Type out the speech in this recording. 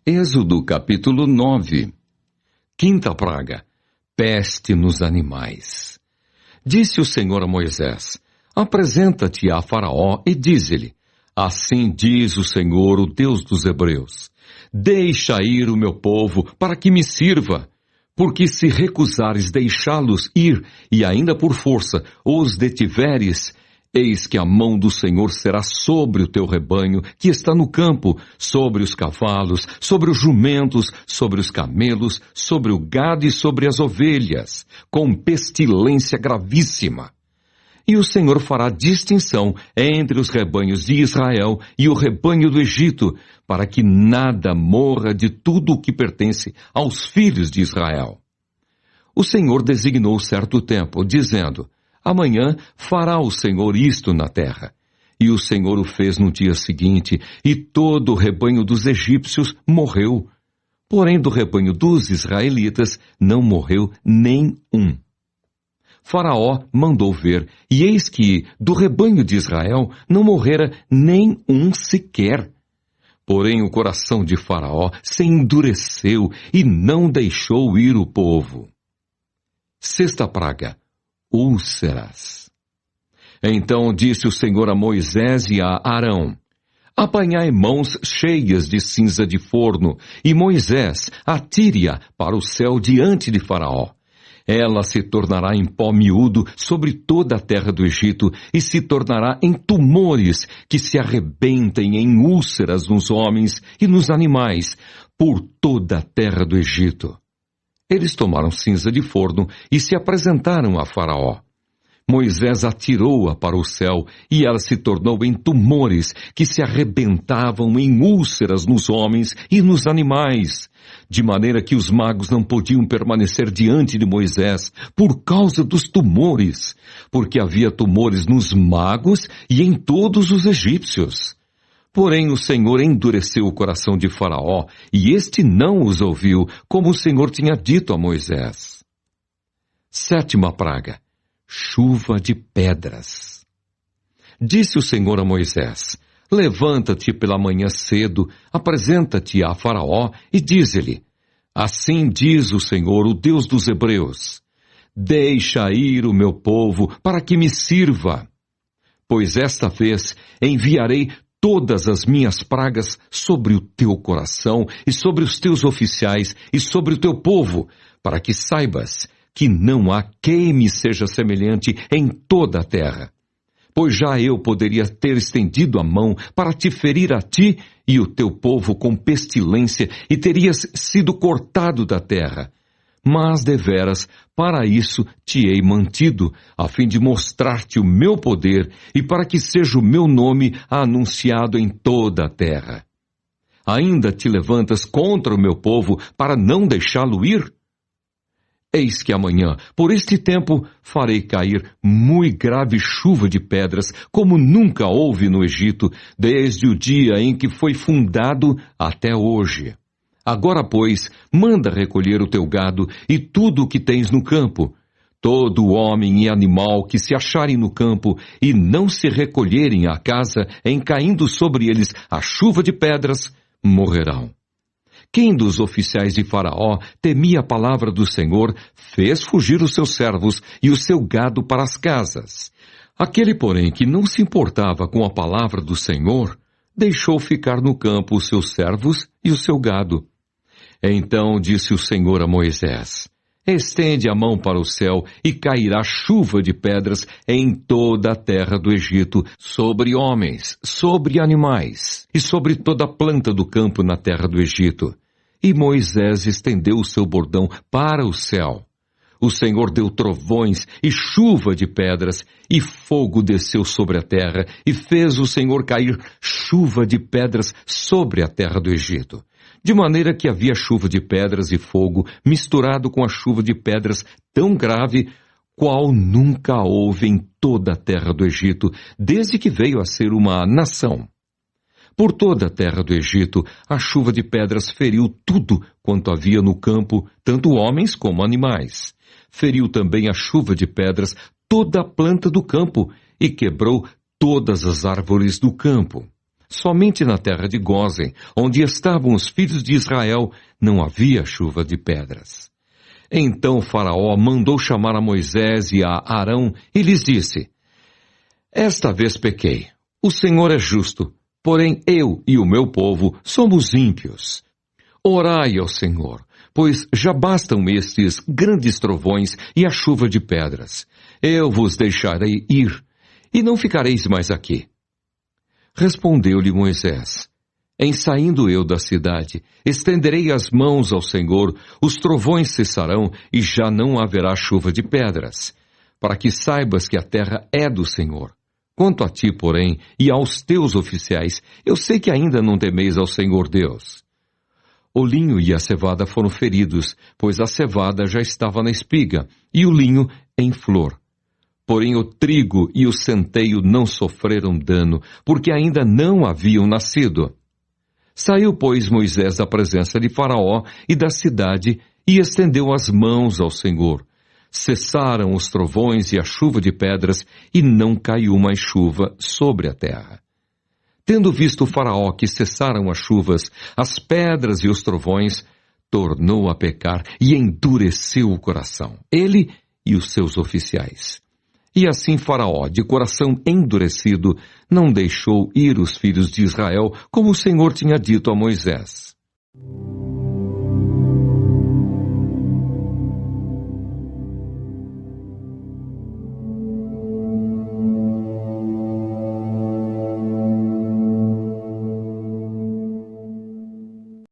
Êxodo capítulo 9. Quinta praga: peste nos animais. Disse o Senhor a Moisés: apresenta-te a Faraó e dize-lhe: assim diz o Senhor, o Deus dos Hebreus: deixa ir o meu povo para que me sirva. Porque se recusares deixá-los ir, e ainda por força os detiveres, eis que a mão do Senhor será sobre o teu rebanho que está no campo, sobre os cavalos, sobre os jumentos, sobre os camelos, sobre o gado e sobre as ovelhas, com pestilência gravíssima. E o Senhor fará distinção entre os rebanhos de Israel e o rebanho do Egito, para que nada morra de tudo o que pertence aos filhos de Israel. O Senhor designou certo tempo, dizendo: amanhã fará o Senhor isto na terra. E o Senhor o fez no dia seguinte, e todo o rebanho dos egípcios morreu. Porém, do rebanho dos israelitas não morreu nem um. Faraó mandou ver, e eis que do rebanho de Israel não morrera nem um sequer. Porém, o coração de Faraó se endureceu e não deixou ir o povo. Sexta praga: úlceras. Então disse o Senhor a Moisés e a Arão: apanhai mãos cheias de cinza de forno, e Moisés atire-a para o céu diante de Faraó. Ela se tornará em pó miúdo sobre toda a terra do Egito, e se tornará em tumores que se arrebentem em úlceras nos homens e nos animais, por toda a terra do Egito. Eles tomaram cinza de forno e se apresentaram a Faraó. Moisés atirou-a para o céu, e ela se tornou em tumores que se arrebentavam em úlceras nos homens e nos animais, de maneira que os magos não podiam permanecer diante de Moisés por causa dos tumores, porque havia tumores nos magos e em todos os egípcios. Porém o Senhor endureceu o coração de Faraó, e este não os ouviu, como o Senhor tinha dito a Moisés. Sétima praga: chuva de pedras. Disse o Senhor a Moisés: levanta-te pela manhã cedo, apresenta-te a Faraó e dize-lhe: assim diz o Senhor, o Deus dos Hebreus: deixa ir o meu povo para que me sirva. Pois esta vez enviarei todas as minhas pragas sobre o teu coração e sobre os teus oficiais e sobre o teu povo, para que saibas que não há quem me seja semelhante em toda a terra. Pois já eu poderia ter estendido a mão para te ferir a ti e o teu povo com pestilência, e terias sido cortado da terra. Mas, deveras, para isso te hei mantido, a fim de mostrar-te o meu poder e para que seja o meu nome anunciado em toda a terra. Ainda te levantas contra o meu povo para não deixá-lo ir? Eis que amanhã, por este tempo, farei cair muito grave chuva de pedras, como nunca houve no Egito, desde o dia em que foi fundado até hoje. Agora, pois, manda recolher o teu gado e tudo o que tens no campo. Todo homem e animal que se acharem no campo e não se recolherem à casa, em caindo sobre eles a chuva de pedras, morrerão. Quem dos oficiais de Faraó temia a palavra do Senhor, fez fugir os seus servos e o seu gado para as casas. Aquele, porém, que não se importava com a palavra do Senhor, deixou ficar no campo os seus servos e o seu gado. Então disse o Senhor a Moisés: estende a mão para o céu e cairá chuva de pedras em toda a terra do Egito, sobre homens, sobre animais e sobre toda a planta do campo na terra do Egito. E Moisés estendeu o seu bordão para o céu. O Senhor deu trovões e chuva de pedras, e fogo desceu sobre a terra, e fez o Senhor cair chuva de pedras sobre a terra do Egito. De maneira que havia chuva de pedras e fogo misturado com a chuva de pedras tão grave, qual nunca houve em toda a terra do Egito, desde que veio a ser uma nação. Por toda a terra do Egito, a chuva de pedras feriu tudo quanto havia no campo, tanto homens como animais. Feriu também a chuva de pedras toda a planta do campo, e quebrou todas as árvores do campo. somente na terra de Gósen, onde estavam os filhos de Israel, não havia chuva de pedras. Então Faraó mandou chamar a Moisés e a Arão e lhes disse: Esta vez pequei. O Senhor é justo, porém eu e o meu povo somos ímpios. Orai ao Senhor, pois já bastam estes grandes trovões e a chuva de pedras. Eu vos deixarei ir, e não ficareis mais aqui. Respondeu-lhe Moisés: Em saindo eu da cidade, estenderei as mãos ao Senhor, os trovões cessarão e já não haverá chuva de pedras, para que saibas que a terra é do Senhor. Quanto a ti, porém, e aos teus oficiais, eu sei que ainda não temeis ao Senhor Deus. O linho e a cevada foram feridos, pois a cevada já estava na espiga, e o linho em flor. Porém o trigo e o centeio não sofreram dano, porque ainda não haviam nascido. Saiu, pois, Moisés da presença de Faraó e da cidade, e estendeu as mãos ao Senhor. Cessaram os trovões e a chuva de pedras, e não caiu mais chuva sobre a terra. Tendo visto o Faraó que cessaram as chuvas, as pedras e os trovões, tornou a pecar e endureceu o coração, ele e os seus oficiais. E assim Faraó, de coração endurecido, não deixou ir os filhos de Israel, como o Senhor tinha dito a Moisés.